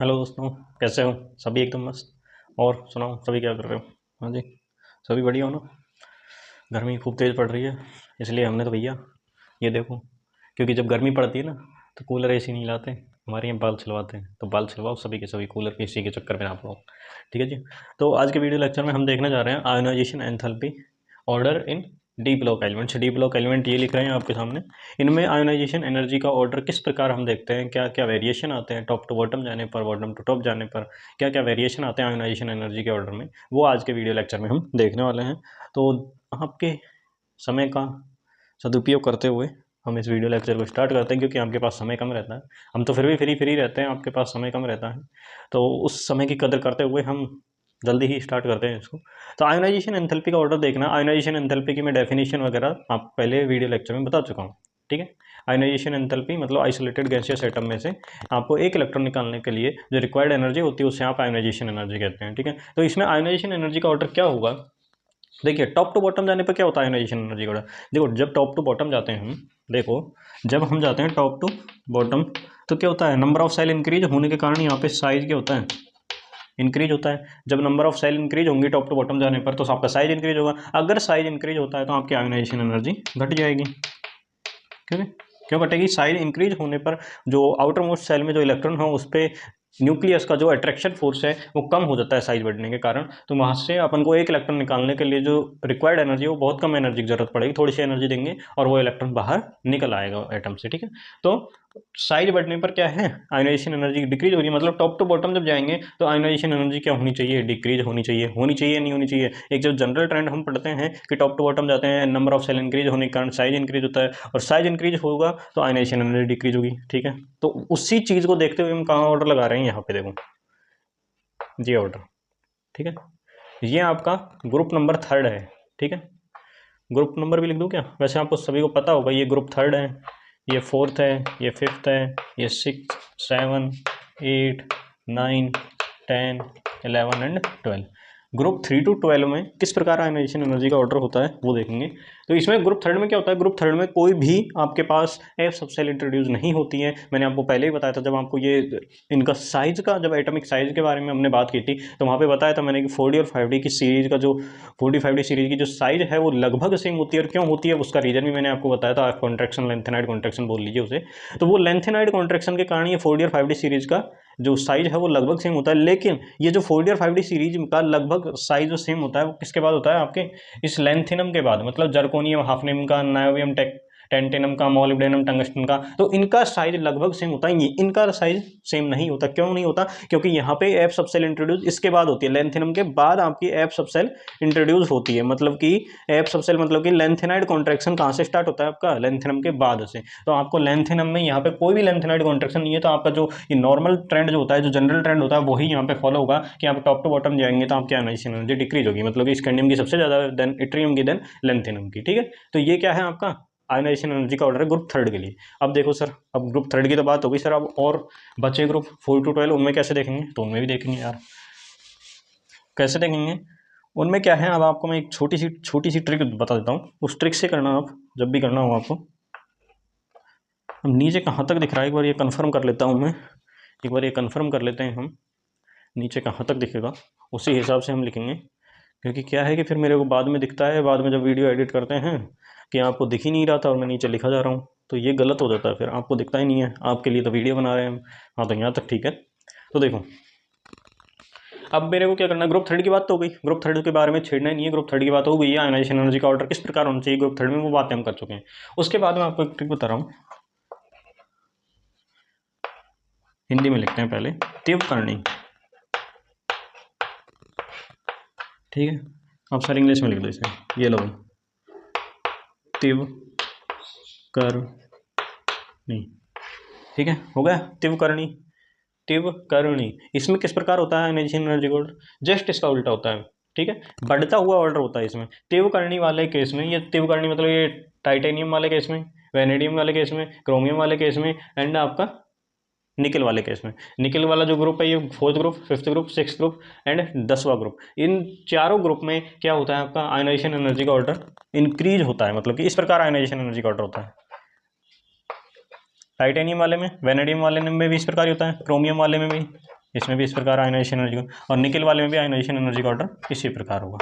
Hello दोस्तों, कैसे हो? सभी एकदम मस्त। और सुनाओ, सभी क्या कर रहे हो? हाँ जी, सभी बढ़िया हो ना? गर्मी खूब तेज़ पड़ रही है, इसलिए हमने तो भैया ये देखो, क्योंकि जब गर्मी पड़ती है ना तो कूलर एसी नहीं लाते, हमारे यहाँ बाल छिलवाते हैं। तो बाल छिलवाओ सभी के सभी, कूलर के एसी के चक्कर में आप लोग। ठीक है जी। तो आज के वीडियो लेक्चर में हम देखने जा रहे हैं ionisation enthalpy order in D block elements. D block element ये लिख रहे हैं आपके सामने। इनमें आयोनाइजेशन एनर्जी का ऑर्डर किस प्रकार हम देखते हैं, क्या क्या वेरिएशन आते हैं टॉप टू बॉटम जाने पर, बॉटम टू टॉप जाने पर क्या क्या वेरिएशन आते हैं आयोनाइजेशन एनर्जी के ऑर्डर में, वो आज के वीडियो लेक्चर में हम देखने वाले हैं। तो आपके समय का सदुपयोग करते हुए हम इस वीडियो लेक्चर को स्टार्ट करते हैं, क्योंकि आपके पास समय कम रहता है। हम तो फिर भी फ्री रहते हैं, आपके पास समय कम रहता है, तो उस समय की कदर करते हुए हम जल्दी ही स्टार्ट करते हैं इसको। तो आयोनाइजेशन एंथैल्पी का ऑर्डर देखना। आयोनाइजेशन एंथैल्पी की मैं डेफिनेशन वगैरह आप पहले वीडियो लेक्चर में बता चुका हूँ। ठीक है। आयोनाइजेशन एंथैल्पी मतलब आइसोलेटेड गैसियस एटम में से आपको एक इलेक्ट्रॉन निकालने के लिए जो रिक्वायर्ड एनर्जी होती है उसे आप आयोनाइजेशन एनर्जी कहते हैं। ठीक है। तो इसमें आयोनाइजेशन एनर्जी का ऑर्डर क्या होगा? देखिए, टॉप टू बॉटम जाने पर क्या होता है आयोनाइजेशन एनर्जी का? देखो, जब टॉप टू बॉटम जाते हैं हम, देखो जब हम जाते हैं टॉप टू बॉटम तो क्या होता है, नंबर ऑफ सेल इंक्रीज होने के कारण यहाँ पे साइज क्या होता है, इंक्रीज होता है। जब नंबर ऑफ सेल इंक्रीज होंगी टॉप टू बॉटम जाने पर तो आपका साइज इंक्रीज होगा। अगर साइज इंक्रीज होता है तो आपकी आयोनाइजेशन एनर्जी घट जाएगी। क्यों क्यों घटेगी? साइज इंक्रीज होने पर जो आउटर मोस्ट सेल में जो इलेक्ट्रॉन हो उस पर न्यूक्लियस का जो अट्रैक्शन फोर्स है वो कम हो जाता है साइज बढ़ने के कारण। तो वहाँ से अपन को एक इलेक्ट्रॉन निकालने के लिए जो रिक्वायर्ड एनर्जी है वो बहुत कम एनर्जी की जरूरत पड़ेगी, थोड़ी सी एनर्जी देंगे और वो इलेक्ट्रॉन बाहर निकल आएगा एटम से। ठीक है। तो साइज बढ़ने पर क्या है, आयोनाइजेशन एनर्जी डिक्रीज हो रही है। मतलब टॉप टू बॉटम जब जाएंगे तो आयोनाइजेशन एनर्जी क्या होनी चाहिए, डिक्रीज होनी चाहिए। होनी चाहिए नहीं होनी चाहिए, एक जो जनरल ट्रेंड हम पढ़ते हैं कि टॉप टू बॉटम जाते हैं, नंबर ऑफ सेल इंक्रीज होने के कारण साइज इंक्रीज होता है, और साइज इंक्रीज होगा तो आयोनाइजेशन एनर्जी डिक्रीज होगी। ठीक है। तो उसी चीज को देखते हुए हम कहाँ ऑर्डर लगा रहे हैं, यहाँ पे देखो ये ऑर्डर। ठीक है। ये आपका ग्रुप नंबर थर्ड है। ठीक है। ग्रुप नंबर भी लिख दूं क्या? वैसे आपको सभी को पता होगा, ये ग्रुप थर्ड है, ये फोर्थ है, ये फिफ्थ है, ये 6, 7, 8, 9, 10, 11 एंड 12। ग्रुप 3 to 12 में किस प्रकार आयोनाइजेशन एनर्जी का ऑर्डर होता है वो देखेंगे। तो इसमें ग्रुप थर्ड में क्या होता है, ग्रुप थर्ड में कोई भी आपके पास एफ सबसेल इंट्रोड्यूस नहीं होती है। मैंने आपको पहले ही बताया था जब आपको ये इनका साइज का, जब एटॉमिक साइज के बारे में हमने बात की थी तो वहाँ पे बताया था मैंने कि 4D और 5D की सीरीज का जो 4D 5D सीरीज की जो साइज है वो लगभग सेम होती है। और क्यों होती है उसका रीजन भी मैंने आपको बताया था, कॉन्ट्रैक्शन लेंथेनाइड कॉन्ट्रैक्शन बोल लीजिए उसे। तो वो लेंथेनाइड कॉन्ट्रैक्शन के कारण ये 4D और 5D सीरीज का जो साइज है वो लगभग सेम होता है। लेकिन ये जो 4D और 5D सीरीज का लगभग साइज जो सेम होता है वो किसके बाद होता है, आपके इस लेंथिनम के बाद, मतलब जर्कोनियम, हाफनियम का, नायोबियम, टेंटेनम का, मॉलिब्डेनम, टंगस्टन का। तो इनका साइज लगभग सेम होता है, ये इनका साइज सेम नहीं होता। क्यों नहीं होता? क्योंकि यहाँ पे एफ सबसेल इंट्रोड्यूस इसके बाद होती है, लेंथिनम के बाद आपकी एफ सबसेल इंट्रोड्यूस होती है। मतलब कि एफ सबसेल मतलब कि लेंथेनाइड कॉन्ट्रैक्शन कहाँ से स्टार्ट होता है, आपका लेंथिनम के बाद से। तो आपको लेंथिनम में यहाँ पे कोई भी लेंथेनाइड कॉन्ट्रैक्शन नहीं है, तो आपका जो ये नॉर्मल ट्रेंड जो होता है, जो जनरल ट्रेंड होता है वही यहाँ पे फॉलो होगा कि आप टॉप टू बॉटम जाएंगे तो आपकी आयोनाइजेशन एनर्जी डिक्रीज होगी। मतलब कि स्कैंडियम की सबसे ज्यादा, देन इट्रियम की, देन लेंथिनम की। ठीक है। तो ये क्या है आपका आयोनाइजेशन एनर्जी का ऑर्डर है ग्रुप थर्ड के लिए। अब देखो सर, अब ग्रुप थर्ड की तो बात हो गई सर, अब और बचे ग्रुप 4 to 12, उनमें कैसे देखेंगे? तो उनमें भी देखेंगे यार, कैसे देखेंगे उनमें क्या है। अब आपको मैं एक छोटी सी ट्रिक बता देता हूँ, उस ट्रिक से करना आप जब भी करना हो आपको। अब नीचे कहाँ तक दिख रहा है एक बार ये कंफर्म कर लेता हूँ मैं, एक बार ये कंफर्म कर लेते हैं हम, नीचे कहाँ तक दिखेगा उसी हिसाब से हम लिखेंगे। क्योंकि क्या है कि फिर मेरे को बाद में दिखता है, बाद में जब वीडियो एडिट करते हैं कि आपको दिख ही नहीं रहा था और मैं नीचे लिखा जा रहा हूँ, तो ये गलत हो जाता है, फिर आपको दिखता ही नहीं है। आपके लिए तो वीडियो बना रहे हैं हम। हाँ, तो यहाँ तक ठीक है। तो देखो, अब मेरे को क्या करना है, ग्रुप थर्ड की बात तो हो गई, ग्रुप थर्ड के बारे में छेड़ना ही नहीं है, ग्रुप थर्ड की बात हो गई। आयोनाइजेशन एनर्जी का ऑर्डर किस प्रकार होना चाहिए ग्रुप थर्ड में, वो बातें हम कर चुके हैं। उसके बाद मैं आपको एक ट्रिक बता रहा हूँ, हिंदी में लिखते हैं पहले, तीव्र करनी। ठीक है। अब सर इंग्लिश में लिख दो इसे, ये लो भाई, तीव्र करनी। ठीक है, हो गया तीव्र करनी। तीव्र करनी इसमें किस प्रकार होता है आयोनाइजेशन एनर्जी का ऑर्डर? जस्ट इसका उल्टा होता है। ठीक है, बढ़ता हुआ ऑर्डर होता है इसमें। तीव्र करनी वाले केस में, ये तीव्र करनी मतलब ये टाइटेनियम वाले केस में, वेनेडियम वाले केस में, क्रोमियम वाले केस में, एंड आपका निकल वाले केस में। निकल वाला जो ग्रुप है ये fourth group, fifth group, six group and 10वां ग्रुप। इन चारों ग्रुप में क्या होता है, आपका आयोनाइजेशन एनर्जी का ऑर्डर इंक्रीज होता है। मतलब कि इस प्रकार आयोनाइजेशन एनर्जी का ऑर्डर होता है। टाइटेनियम वाले में, वेनेडियम वाले में भी इस प्रकार ही होता है, क्रोमियम वाले में भी इसमें भी इस प्रकार आयनाइजेशन एनर्जी, और निकल वाले में भी आयनाइजेशन एनर्जी का ऑर्डर इसी प्रकार होगा।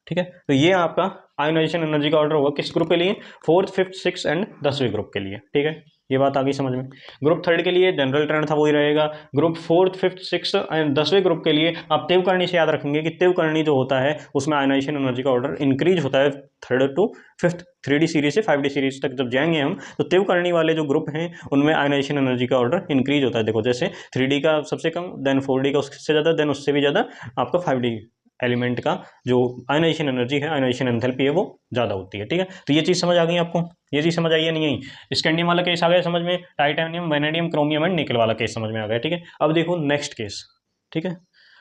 ठीक है, तो ये आपका आयनाइजेशन एनर्जी का ऑर्डर होगा किस ग्रुप के लिए, 4th 5th 6th एंड 10वें ग्रुप के लिए। ठीक है, ये बात आ गई समझ में। ग्रुप थर्ड के लिए जनरल ट्रेंड था वही रहेगा। Group 4th 5th 6th and 10वें ग्रुप के लिए आप तेवकर्णी से याद रखेंगे कि तेवकर्णी जो होता है उसमें आयनाइजेशन एनर्जी का ऑर्डर इंक्रीज होता है 3rd to 5th, 3D series से 5D सीरीज तक जब जाएंगे हम, तो तेवकर्णी वाले जो ग्रुप हैं उनमें आयनाइजेशन एनर्जी का ऑर्डर इंक्रीज होता है। देखो जैसे 3D का सबसे कम, देन 4D का उससे ज़्यादा, देन उससे भी ज़्यादा आपका 5D एलिमेंट का जो आयनाइजेशन एनर्जी है, आयनाइजेशन एंथैल्पी है, वो ज़्यादा होती है। ठीक है, तो ये चीज़ समझ आ गई आपको, ये चीज़ समझ आई है नहीं आई। स्कैंडियम वाला केस आ गया समझ में, टाइटेनियम, वैनेडियम, क्रोमियम एंड निकल वाला केस समझ में आ गया। ठीक है, अब देखो नेक्स्ट केस। ठीक है,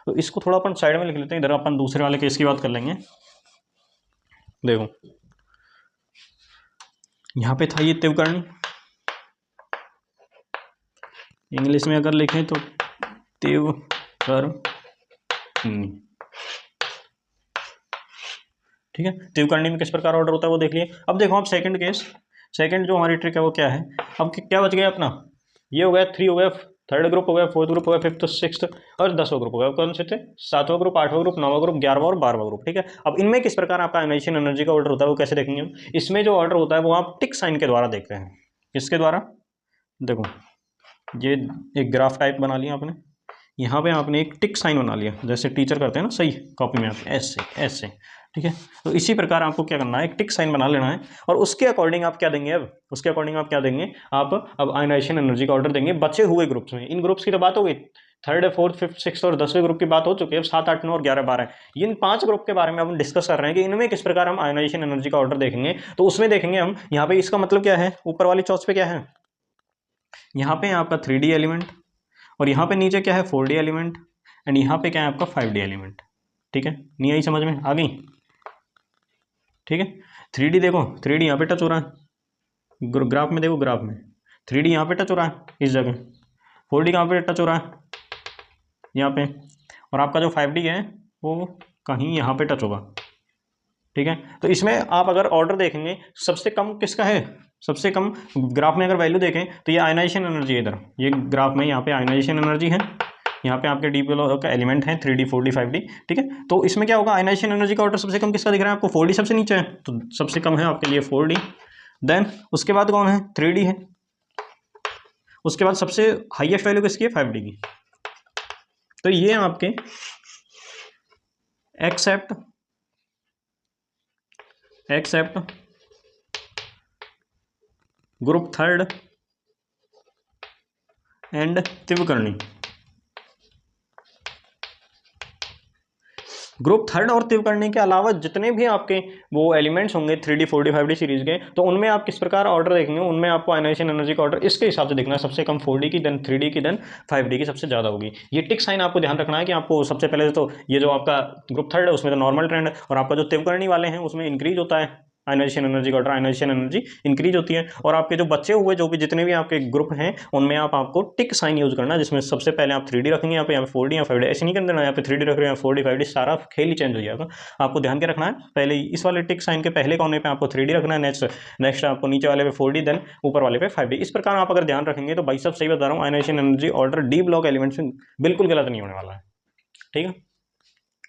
तो इसको थोड़ा अपन साइड में लिख लेते हैं, इधर अपन दूसरे वाले केस की बात कर लेंगे। देखो यहाँ पे था ये तेवकर्णी, इंग्लिश में अगर लिखें तो तेवकर्णी। ठीक है, तेवकर्णी में किस प्रकार ऑर्डर होता है वो देख लिए। अब देखो आप सेकंड केस, सेकंड जो हमारी ट्रिक है वो क्या है। अब क्या बच गया अपना, ये हो गया 3 हो गया, 3rd ग्रुप हो गया, 4th ग्रुप हो गया, 5th 6th और 10वां ग्रुप हो गया। कौन से थे, 7वां ग्रुप, 8वां ग्रुप, 9वां ग्रुप, 11वां और 12वां ग्रुप। ठीक है, अब इनमें किस प्रकार आपका आयनाइजेशन एनर्जी का ऑर्डर होता है वो कैसे देखेंगे हम। इसमें जो ऑर्डर होता है वो आप टिक साइन के द्वारा देख रहे हैं। किसके द्वारा, देखो ये एक ग्राफ टाइप बना लिया आपने, यहाँ पे आपने एक टिक साइन बना लिया, जैसे टीचर करते हैं ना सही कॉपी में, आप ऐसे ऐसे। ठीक है, तो इसी प्रकार आपको क्या करना है, एक टिक साइन बना लेना है, और उसके अकॉर्डिंग आप क्या देंगे, अब उसके अकॉर्डिंग आप क्या देंगे, आप अब आयनाइजेशन एनर्जी का ऑर्डर देंगे बचे हुए ग्रुप्स में। इन ग्रुप्स की तो बात हो गई, 3rd 4th 5th 6th और 10वें ग्रुप की बात हो चुकी है। अब 7 8 9 और 11 12 इन 5 ग्रुप के बारे में हम डिस्कस कर रहे हैं कि इनमें किस प्रकार हम आयनाइजेशन एनर्जी का ऑर्डर देखेंगे। तो उसमें देखेंगे हम, यहाँ पे इसका मतलब क्या है, ऊपर वाली चौथ पे क्या है, यहाँ पे आपका 3D एलिमेंट, और यहाँ पे नीचे क्या है 4D एलिमेंट, एंड यहाँ पे क्या है आपका 5D एलिमेंट। ठीक है, नहीं आई समझ में, आ गई। ठीक है, 3D देखो, 3D यहाँ पे टच हो रहा है ग्राफ में, देखो ग्राफ में 3D यहाँ पे टच हो रहा है इस जगह, 4D कहाँ पे टच हो रहा है यहाँ पे, और आपका जो 5D है वो कहीं यहाँ पे टच होगा। ठीक है, तो इसमें आप अगर ऑर्डर देखेंगे सबसे कम किसका है, सबसे कम ग्राफ में अगर वैल्यू देखें तो ये आयनाइजेशन एनर्जी है। इधर ये ग्राफ में यहाँ पे आयनाइजेशन एनर्जी है, यहाँ पे आपके डी का एलिमेंट है 3D 4D 5D। ठीक है, तो इसमें क्या होगा, आयनाइजेशन एनर्जी का ऑर्डर सबसे कम किसका दिख रहा है आपको, 4D सबसे नीचे है, तो सबसे कम है आपके लिए 4D। देन उसके बाद कौन है, 3D है, उसके बाद सबसे हाईएस्ट वैल्यू किसकी है, 5D की। तो ये आपके एक्सेप्ट ग्रुप थर्ड एंड तिवकर्णी। ग्रुप थर्ड और तिवकर्णी के अलावा जितने भी आपके वो एलिमेंट्स होंगे 3D 4D 5D सीरीज के, तो उनमें आप किस प्रकार ऑर्डर देखेंगे, उनमें आपको आयनाइजेशन एनर्जी का ऑर्डर इसके हिसाब से देखना है, सबसे कम 4D की, देन 3D की, देन 5D की सबसे ज़्यादा होगी। ये टिक साइन आपको ध्यान रखना है कि आपको सबसे पहले तो ये जो आपका ग्रुप थर्ड है उसमें तो नॉर्मल ट्रेंड है, और आपका जो तिवकर्णी वाले हैं उसमें इंक्रीज होता है आयनाइजेशन एनर्जी का ऑर्डर, आयनाइजेशन एनर्जी इंक्रीज होती है। और आपके जो बचे हुए जो भी जितने भी आपके ग्रुप हैं उनमें आपको टिक साइन यूज करना है, जिसमें सबसे पहले आप 3D रखेंगे, यहाँ पे 4D या 5D, ऐसे नहीं कर देना यहाँ पे 3D रख रहे हैं 4D 5D, सारा खेल ही चेंज हो जाएगा। आपको ध्यान के रखना है, पहले इस वाले टिक साइन के पहले कोने पे आपको 3D रखना है, नेक्स्ट आपको नीचे वाले पे 4D, देन ऊपर वाले पे 5D। इस प्रकार आप अगर ध्यान रखेंगे तो भाई साहब सही बता रहा हूँ, ionization energy order D block elements में बिल्कुल गलत नहीं होने वाला है। ठीक है,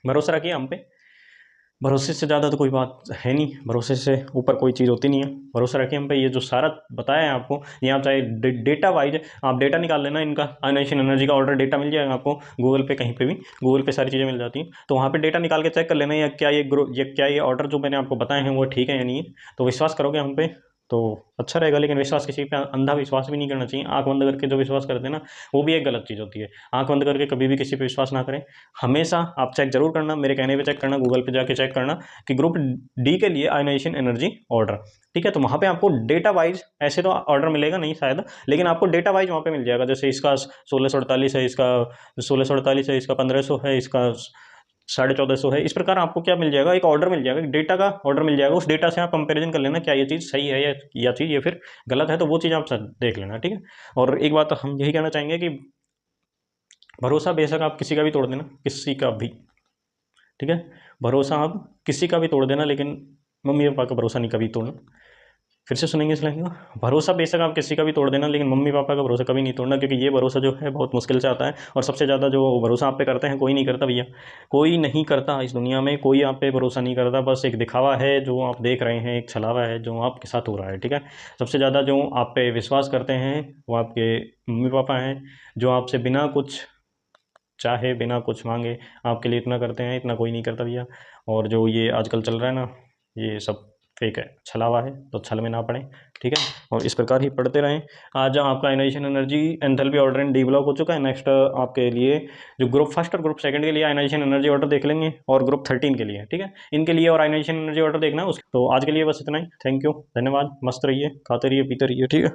भरोसा रखिए हम पे, भरोसे से ज़्यादा तो कोई बात है नहीं, भरोसे से ऊपर कोई चीज़ होती नहीं है। भरोसा रखिए हम पे, ये जो सारा बताया है आपको, यहाँ चाहे डेटा वाइज आप डेटा निकाल लेना, इनका आयनाइजेशन एनर्जी का ऑर्डर डेटा मिल जाएगा आपको गूगल पे, कहीं पे भी गूगल पे सारी चीज़ें मिल जाती हैं, तो वहाँ पे डेटा निकाल के चेक कर लेना या क्या ये ऑर्डर जो मैंने आपको बताए हैं वो ठीक है या नहीं है। तो विश्वास करोगे हम पे तो अच्छा रहेगा, लेकिन विश्वास किसी पे अंधा विश्वास भी नहीं करना चाहिए। आंख बंद करके जो विश्वास करते हैं ना, वो भी एक गलत चीज़ होती है। आंख बंद करके कभी भी किसी पे विश्वास ना करें, हमेशा आप चेक जरूर करना, मेरे कहने पे चेक करना, गूगल पे जाके चेक करना कि ग्रुप डी के लिए आयनाइजेशन एनर्जी ऑर्डर। ठीक है, तो वहाँ पे आपको डेटा वाइज ऐसे तो ऑर्डर मिलेगा नहीं शायद, लेकिन आपको डेटा वाइज वहाँ पे मिल जाएगा, जैसे इसका 1648 है, इसका 1648 है, इसका 1500 है, इसका 1450 है। इस प्रकार आपको क्या मिल जाएगा, एक ऑर्डर मिल जाएगा, डेटा का ऑर्डर मिल जाएगा। उस डेटा से आप कंपैरिजन कर लेना क्या ये चीज़ सही है या चीज़ ये फिर गलत है, तो वो चीज़ आप देख लेना। ठीक है, और एक बात हम यही कहना चाहेंगे कि भरोसा बेशक आप किसी का भी तोड़ देना, किसी का भी, ठीक है, भरोसा आप किसी का भी तोड़ देना, लेकिन मम्मी पापा का भरोसा नहीं कभी तोड़ना। फिर से सुनेंगे इस लाइन को, भरोसा बेशक आप किसी का भी तोड़ देना, लेकिन मम्मी पापा का भरोसा कभी नहीं तोड़ना, क्योंकि ये भरोसा जो है बहुत मुश्किल से आता है, और सबसे ज़्यादा जो भरोसा आप पे करते हैं कोई नहीं करता भैया, कोई नहीं करता इस दुनिया में, कोई आप पे भरोसा नहीं करता, बस एक दिखावा है जो आप देख रहे हैं, एक छलावा है जो आपके साथ हो रहा है, ठीक है। सबसे ज़्यादा जो आप पे विश्वास करते हैं वो आपके मम्मी पापा हैं, जो आपसे बिना कुछ चाहे, बिना कुछ मांगे आपके लिए इतना करते हैं, इतना कोई नहीं करता भैया। और जो ये आजकल चल रहा है ना, ये सब फेक है, छलावा है, तो छल में ना पड़े, ठीक है। और इस प्रकार ही पढ़ते रहें। आज आपका ionization energy, enthalpy order and D block हो चुका है। नेक्स्ट आपके लिए जो ग्रुप फर्स्ट और ग्रुप सेकंड के लिए आयनाइजेशन एनर्जी ऑर्डर देख लेंगे, और ग्रुप 13 के लिए, ठीक है, इनके लिए और आयनाइजेशन एनर्जी ऑर्डर देखना है उस। तो आज के लिए बस इतना ही। थैंक यू, धन्यवाद, मस्त रहिए, खाते रहिए, पीते रहिए, ठीक है।